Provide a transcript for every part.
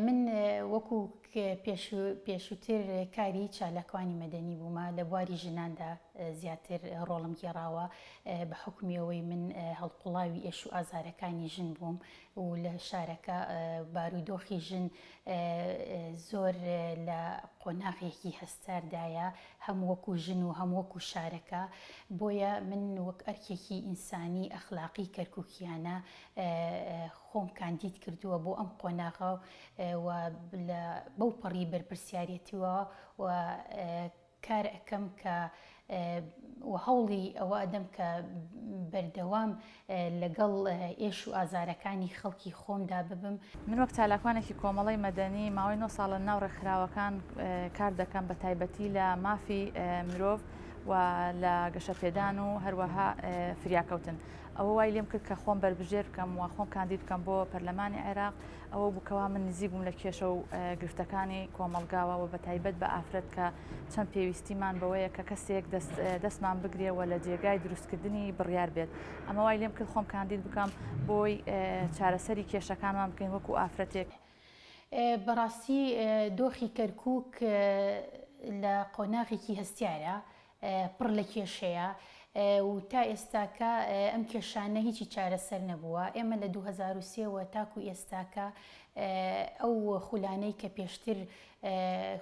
من وەکو پێشووتر کاری چالاکوانی مەدەنی بوومە لە بواری ژناندا زیاتر ڕۆڵم گێڕاوە بە حکمیەوەی من هەڵقوڵاوی ئێش و ئازارەکانی ژن بووم و لە شارەکە بارودۆخی ژن زۆر لە قۆناغێکی هەستاردایە هەم وەکو ژن و هەم وەکو شارەکە بۆیە من وەک ئەرکێکی ئینسانی ئەخلاقی کەرکووکیانە خۆم کاندید کردووە بۆ ئەم قۆناغە و بەو پەڕی بەرپرسیارەتیوە و کار ئەەکەم کە و هەوڵی ئەوە ئەدەم کە بەردەوام لەگەڵ ئێش و ئازارەکانی خەڵکی خۆمدا ببم. من وەک چالاکوانێکی کۆمەڵی مەدەنی ماوەی 9 ساڵە ناو ڕێکخراوەکان کار دەکەم بە تایبەتی لە مافی مرۆڤ و لە گەشەپێدان و هەروەها فریاکەوتن. ئەوە وای لێم کرد کە خۆم بربژێر بکەم و خۆم کاندید بکەم بۆ پەرلەمانی عێراق. ئەوە بووکەوە من نزیک بووم لە کێشە و گرفتەکانی کۆمەڵگاوە و بە تایبەت بە ئافرەت کە چەند پێویستیمان بەوەیە کە کەسێک دەستمان بگرێەوە لە جێگای دروستکردنی بڕیار بێت. ئەمە وای لێم کرد خۆم کاندید بکەم بۆی چارەسەری کێشەکانمان بکەین وەکو ئافرەتێک. بەڕاستی دۆخی کەرکووک لە قۆناغێکی هەستیارە پڕ لە کێشەیە و تا ئێستاکە ئەم کێشانە هیچی چارەسەر نەبووە. ئێمە لە 2023 تاکو ئێستاکە ئەو خولانەی کە پێشتر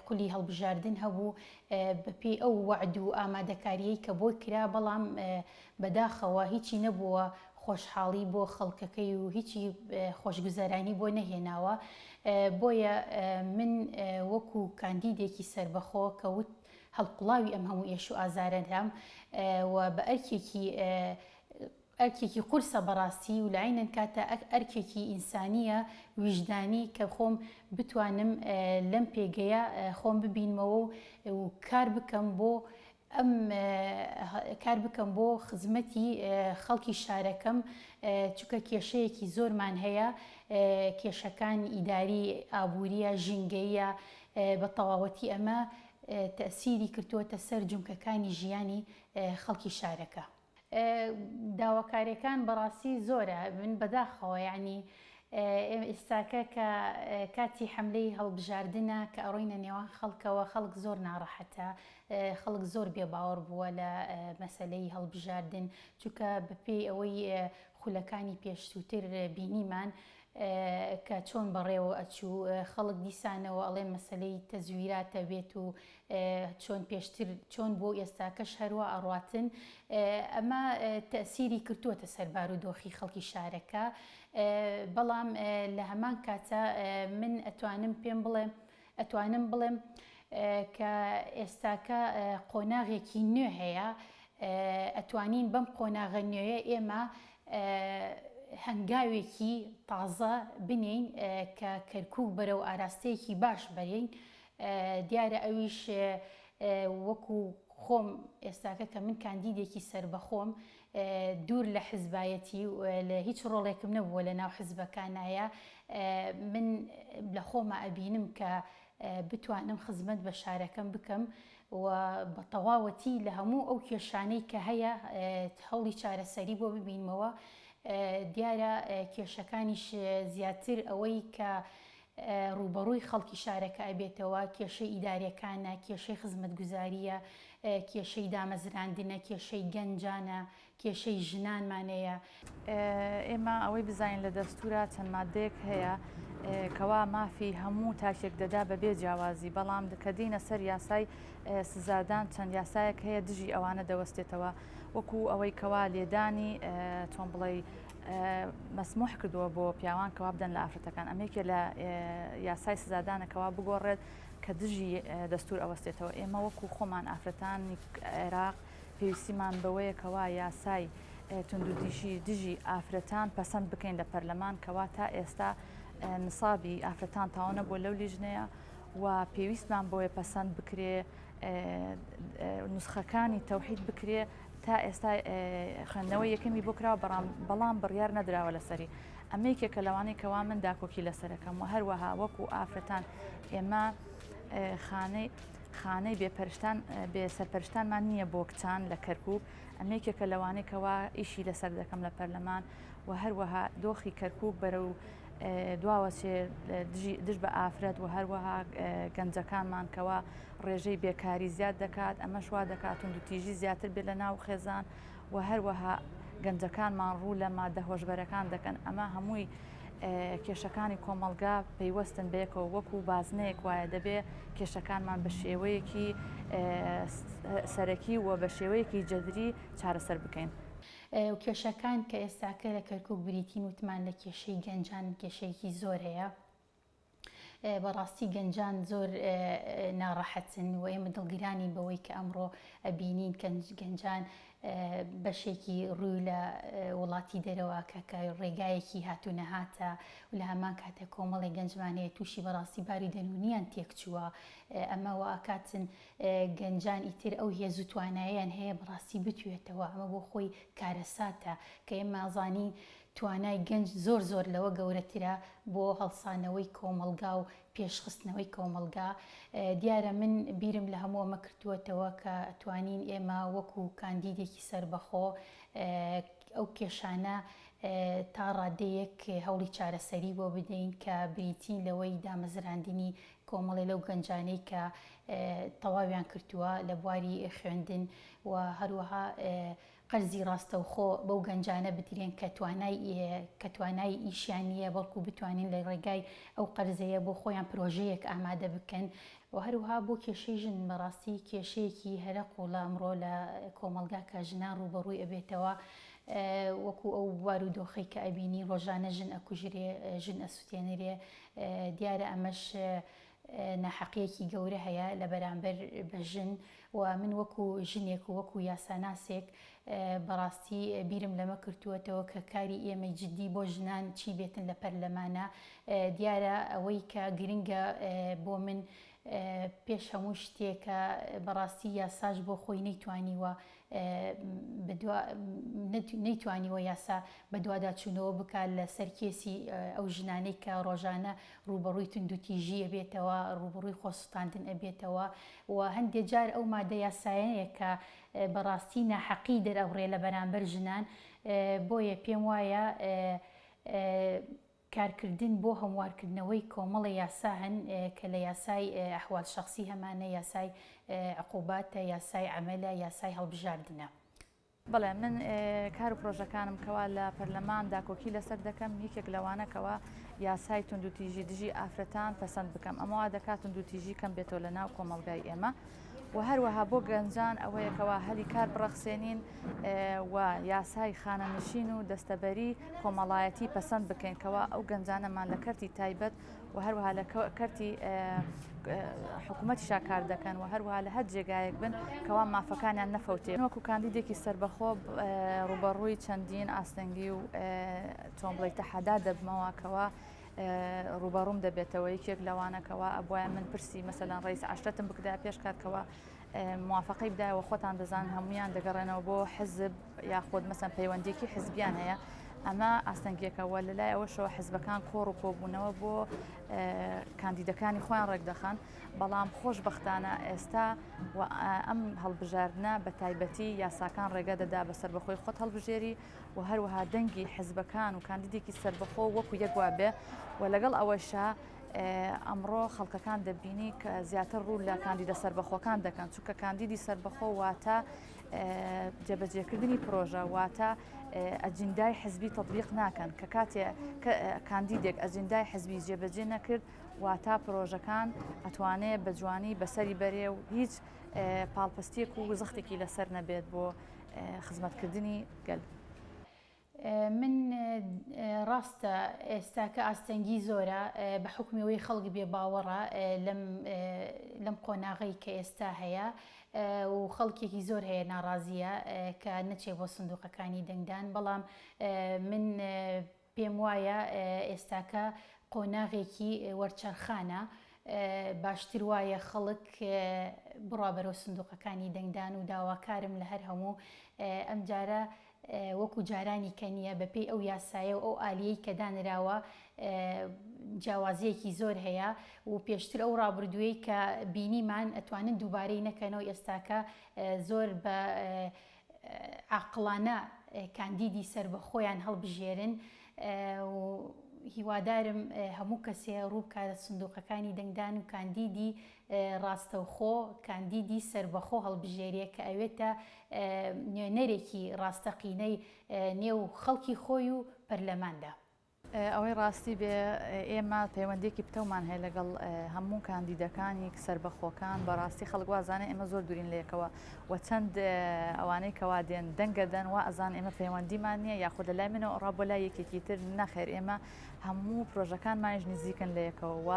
خولی هەڵبژاردن هەبوو بەپێی ئەو وعد و ئامادەکاریەی کە بۆی کرا بەڵام بەداخەوە هیچی نەبووە خۆشحاڵی بۆ خەڵکەکەی و هیچی خۆشگوزەرانی بۆ نەهێناوە. بۆیە من وەکو کاندیدێکی سربەخۆ کەوت هەڵقوڵاوی ئەم هەموو ئێش و ئازارەدام و بە ئەرکێکی قورسە بەڕاستی و لاینەن کاتە ئەرکێکی ئینسانیە ویژدانی کە خۆم بتوانم لەم پێگەیە خۆم ببینمەوە و کار بکەم بۆ خزمەتی خەڵکی شارەکەم چونکە کێشەیەکی زۆرمان هەیە کێشەکان ئیداری ئابووریە ژینگەیە بە تەواوەتی ئەمە تەسیری کردووەتە سەر جومکەکانی ژیانی خەڵکی شارەکە. داواکاریەکان بەڕاستی زۆرە من بەداخەوە یعنی ئێستاکە کە کاتی حملەی هەڵبژاردنە کە ئەڕۆینە نێوان خەڵکەوە خەڵک زۆر ناڕەحەتە خەڵک زۆر بێباوەڕ بووە لە مەسەلەی هەڵبژاردن چونکە بەپێی ئەوەی خولەکانی پێشووتر بینیمان کە چۆن بەڕێوە ئەچوو خەڵک دیسانەوە ئەڵێن مەسلەی تەزویراتە بێت و چۆن پێشتر چۆن بۆ ئێستاکەش هەروە ئەڕاتن ئەمە تەسیری کردووەتە سەر بارودۆخی خەڵکی شارەکە. بەڵام لە هەمان کاتە من ئەتوانم بڵێم کە ئێستاکە قۆناغێکی نوێ هەیە ئەتوانین بەم قۆناغە نوێیە ئێمە هەنگاوێکی تازە بنین کە کەرکووک بەرەو ئاراستەیەکی باش بەرین. دیارە ئەویش وەکو خۆم ئێستاکە کە من کاندیدێکی سربەخۆم دوور لە حزبایەتی لە هیچ ڕۆڵێکم نەبووە لە ناو حزبەکانایە من لە خۆمە ئەبینم کە بتوانم خزمەت بە شارەکەم بکەم و بە تەواوەتی لە هەموو ئەو کێشانەی کە هەیە هەوڵی چارەسەری بۆ ببینمەوە. دیارە کێشەکانیش زیاتر ئەوەی کە ڕوبەڕووی خەڵکی شارەکە ئەبێتەوە کێشەی ئیداریەکانە کێشەی خزمەتگوزاریە کێشەی دامەزراندنە کێشەی گەنجانە کێشەی ژنانمانەیە. ئێمە ئەوەی بزانین لە دەستورە چەند مادەیەک هەیە کەوا مافی هەموو تاکێک دەدا بەبێ جیاوازی بەڵام کە دینە سەر یاسای سزادان چەند یاسایەک هەیە دژی ئەوانە دەوەستێتەوە وەکو ئەوەی کەوا لێدانی چۆن بڵێ مەسموح کردووە بۆ پیاوان کەوا بدەن لە ئافرەتەکان ئەمێکە لە یاسای سزادانەکەوا بگۆڕێت کە دژی دەستور ئەوەستێتەوە. ئێمە وەکو خۆمان ئافرەتانی عێراق پێویستیمان بەوەیە کەوا یاسای توندوتیژی دژی ئافرەتان پەسەند بکەین لە پەرلەمان کەوا تا ئێستا نسابی ئافرەتان تاوە نەبووە لەو لیژنەیە و پێویستمان بۆیە پەسەند بکرێ نسخەکانی تەوحید بکرێ. تا ئێستا خوێندنەوەی یەکەمی بۆ کراوە بەڵام بڕیار نەدراوە لەسەری ئەمەیەکێکە لەوانەی کەوا من داکۆکی لەسەرەکەم و هەروەها وەکو ئافرەتان ئێمە خانەی بێسەرپەرشتانمان نییە بۆ کچان لە کەرکووک ئەمێکێکە لەوانەیە کەوا ئیشی لەسەر دەکەم لە پەرلەمان و هەروەها دۆخی کەرکووک بەرە و دواوە چێ دژ بە ئافرەت و هەروەها گەنجەکانمان کەوا ڕێژەی بێکاری زیاد دەکات ئەمە شوا دەکات و تیژی زیاتر بێ لە ناو خێزان و هەروەها گەنجەکانمان ڕوو لە مادە هۆشبەرەکان دەکەن ئەمە هەمووی کێشەکانی کۆمەلگا پەیوەستن بەیەکەوە وەکو بازنەیەک وایە دەبێ کێشەکانمان بە شێوەیەکی سەرەکی و بە شێوەیەکی جەدری چارەسەر بکەین. و کێشەکان کە ئێستاکە لە کەرکووک بریتین وتمان لە کێشەی گەنجان کێشەیەکی زۆر هەیە. بەڕاستی گەنجان زۆر ناڕەحەتن و ئێمە دڵگیرانی بەوەی کە ئەمڕۆ ئەبینین گەنجان بەشێکی ڕووی لە وڵاتی دەرەوە کە ڕێگایەکی هاتوونە هاتە و لە هەمان کاتە کۆمەڵی گەنجمانەیە تووشی بەڕاستی باری دەنونیان تێکچووە ئەمەوە ئاکاتن گەنجان ئیتر ئەو هێز و تواناییان هەیە بەڕاستی بتوێتەوە ئەمە بۆ خۆی کارەساتە کە ئێمە ئازانی توانای گەنج زۆر لەوە گەورەترە بۆ هەڵسانەوەی کۆمەلگا و پێشخستنەوەی کۆمەلگا. دیارە من بیرم لە هەموو ئەمە کردووەتەوە کە ئەتوانین ئێمە وەکو کاندیدێکی سربەخۆ ئەو کێشانە تا ڕادەیەک هەوڵی چارەسەری بۆ بدەین کە بریتین لەوەی دامەزراندنی کۆمەڵی لەو گەنجانەی کە تەواویان کردووە لە بواری خوێندن و هەروەها قەرزی ڕاستەوخۆ بەو گەنجانە بدرێن کە توانای ئیشیان نییە بەڵکو بتوانین لە ڕێگای ئەو قەرزەیە بۆ خۆیان پرۆژەیەک ئامادە بکەن و هەروها بۆ کێشەی ژن بەڕاستی کێشەیەکی هەرە قوڵە ئەمڕۆ لە کۆمەلگا کە ژنان ڕوبەڕووی ئەبێتەوە وەکو ئەو بارودۆخەی کە ئەبینی ڕۆژانە ژن ئەکوژرێ ژن ئەسووتێنرێ دیارە ئەمەش ناحەقیەکی گەورە هەیە لە بەرامبەر بە ژن و من وەکو ژنێک و وەکو یاساناسێک بەڕاستی بیرم لەمە کردووەتەوە کە کاری ئێمە جددی بۆ ژنان چی بێتن لە پەرلەمانە دیارە ئەوەی کە گرنگە بۆ من پێش هەموو شتێکە بەڕاستی یاساش بۆ خۆی نەیتوانیوە نەیتوانیوە یاسا بە دوواداچوونەوە بکات لە سەرکێسی ئەو ژنانەی کە ڕۆژانە ڕوبەڕووی توندوتیژی ئەبێتەوە ڕوبەڕووی خۆسوتاندن ئەبێتەوە و هەندێک جار ئەو مادە یاسایەیە کە بەڕاستی ناحەقی دەرەوڕێ لە بەرامبەر ژنان بۆیە پێم وایە کارکردن بۆ هەموارکردنەوەی کۆمەڵی یاسا هەن کە لە یاسای ئەحوال شخصی هەمانە یاسای عقوباتە یاسای عەمەلە یاسای هەڵبژاردنە. بەڵێ من کار و پرۆژەکانم کەوا لە پەرلەماندا کۆکی لەسەر دەکەم یەکێک لەوانەکەوە یاسای توندوتیژی دژی ئافرەتان پەسەند بکەم ئەمەوا دەکات توندوتیژی کەم بێتەوە لە ناو کۆمەلگای ئێمە و هەروەها بۆ گەنجان ئەوەیەکەوە هەلی کار بڕەخسێنین و یاسای خانەنشین و دەستەبەری کۆمەڵایەتی پەسەند بکەین کەوا ئەو گەنجانەمان لە کەرتی تایبەت و هەروەها لە کەرتی حکوومەتی شاکار دەکەن و هەروەها لە هەر جێگایەک بن کەوا مافەکانیان نەفەوتێن وەکو کاندیدێکی سربەخۆ ڕوبەڕووی چەندین ئاستەنگی و چۆن بڵێ تەحەدا دەبمەوە کەوا ڕوبەڕووم دەبێتەوە یەکێک لەوانەکەوە ئەبوایە من پرسی مەسەلەن ڕئیس عەشرەتم بکدا پێش کاتکەوە موافقەی بدایەوە خۆتان دەزانن هەمویان دەگەڕێنەوە بۆ حزب یاخۆت مەسەن پەیوەندیەکی حزبیان هەیە ئەمە ئاستەنگیەکەوە لەلای ئەوەشەوە حزبەکان کۆڕ و کۆبوونەوە بۆ کاندیدەکانی خۆیان ڕێکدەخەن بەڵام خۆشبەختانە ئێستا ئەم هەڵبژاردنە بە تایبەتی یاساکان ڕێگە دەدا بە سربەخۆی خۆت هەڵبژێری و هەروەها دەنگی حزبەکان و کاندیدێکی سربەخۆ وەکو یەکوا بێ و لەگەڵ ئەوەشە ئەمڕۆ خەڵکەکان دەبینی کە زیاتر ڕوو لە کاندیدە سربەخۆکان دەکەن چونکە کاندیدی سربەخۆ واتە جێبەجێکردنی پرۆژە واتە ئەجندای حزبی تەطبیق ناکەن کە کاتێ کاندیدێک ئەجندای حزبی جێبەجێ نەکرد واتە پرۆژەکان ئەتوانێت بە جوانی بەسەری بەرێ و هیچ پاڵپەستێک و زەختێکی لەسەر نەبێت بۆ خزمەتکردنی گەل. من ڕاستە ئێستاکە ئاستەنگی زۆرە بە حکومیەوەی خەڵک بێ باوەڕە لەم قۆناغی کە ئێستا هەیە و خەڵکێکی زۆر هەیە ناڕازیە کە نەچێ بۆ سندوقەکانی دەنگدان بەڵام من پێم وایە ئێستاکە قۆناغێکی وەرچەرخانە باشتر وایە خەڵک بڕوا بەرەو سندوقەکانی دەنگدان و داواکارم لە هەر هەموو ئەم جارە وەکو جارانی کەنیە بەپێی ئەو یاسایە و ئەو ئالیەی کە دانراوە جیاوازیەکی زۆر هەیە و پێشتر ئەو ڕابردووەی کە بینیمان ئەتوانن دووبارەی نەکەنەوە ئێستاکە زۆر بە عاقڵانە کاندیدی سربەخۆیان هەڵبژێرن هیوادارم هەموو کەسێ ڕوو بکات سندوقەکانی دەنگدان و کاندیدی ڕاستەوخۆ کاندیدی سربەخۆ هەڵبژێریە کە ئەوێتە نوێنەرێکی ڕاستەقینەی نێو خەڵکی خۆی و پەرلەماندا. ئەوەی ڕاستی بێ ئێمە پەیوەندێکی پتەومان هەیە لەگەڵ هەموو کاندیدەکانی سربەخۆکان بەڕاستی خەڵک وازانە ئێمە زۆر دوورین لەیەکەوە و چەند ئەوانەی کەوا دێن دەنگەدەن و ئەزان ئێمە پەیوەندیمان نییە یاخود لە لای منەوە ڕا بۆ لای یەکێکی تر نەخێر ئێمە هەموو پرۆژەکانمانیش نزیکن لەیەکەوە و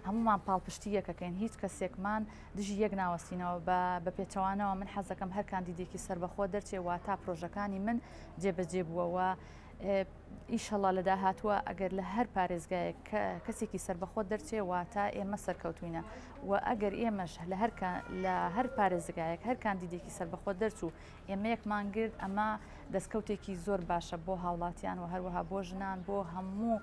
هەمومان پاڵپشتی یەکەکەین هیچ کەسێکمان دژی یەک ناوەستینەوە بە پێچەوانەوە من حەزەکەم هەر کاندیدێکی سربەخۆ دەرچێ وا تا پرۆژەکانی من جێبەجێ بووەوە. ئیشەڵا لە داهاتووە ئەگەر لە هەر پارێزگایە کەسێکی سربەخۆ دەرچێ واتە ئێمە سەرکەوتوینە و ئەگەر ئێمەش لە هەر پارێزگایەک هەر کاندیدێکی سربەخۆ دەرچوو ئێمە یەکمان گرت ئەمە دەستکەوتێکی زۆر باشە بۆ هاوڵاتیان و هەروەها بۆ ژنان بۆ هەموو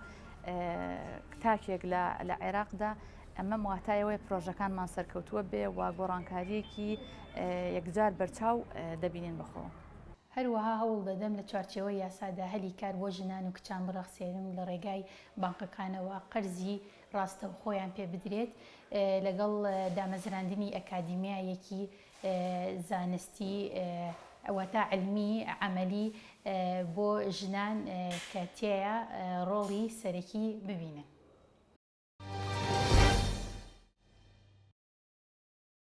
تاکێک لە عێراقدا ئەمە واتایەوەی پرۆژەکانمان سەرکەوتووە بێ و گۆڕانکاریەکی یەکجار بەرچاو دەبینین بەخۆ. هەروەها هەوڵ دەدەم لە چوارچێوەی یاسادا هەلی کار بۆ ژنان و کچان بڕەخسێنم لە ڕێگای بانقەکانەوە قەرزی ڕاستەوخۆیان پێ بدرێت لەگەڵ دامەزراندنی ئەکادیمیایەکی زانستی ئەوەتا علمی عەمەلی بۆ ژنان کە تێیە ڕۆڵی سەرەکی ببینن.